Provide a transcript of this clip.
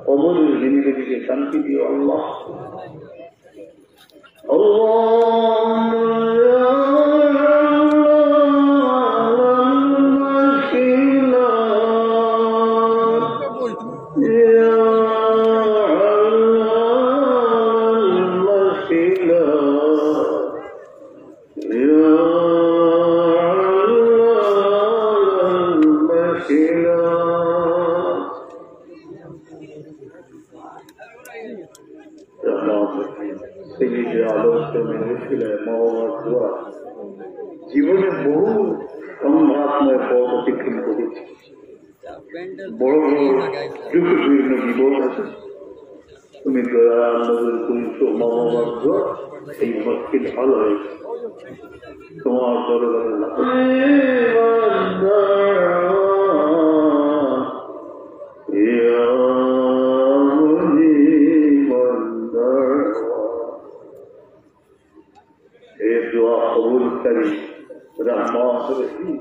কবরের জিন্দেগিকে শান্তি দিও আল্লাহ। জীবনে বহু সংঘাতময় পথ অতিক্রম করেছি, বড় বড় যুগীর্ণ বিপদ আছে। তুমি দয়া নজর করিস মা বাবার দোয়া, এই মুশকিল ভালো হয়েছে তোমার দরবারে दुआ कबूल करी रहमान रहीम।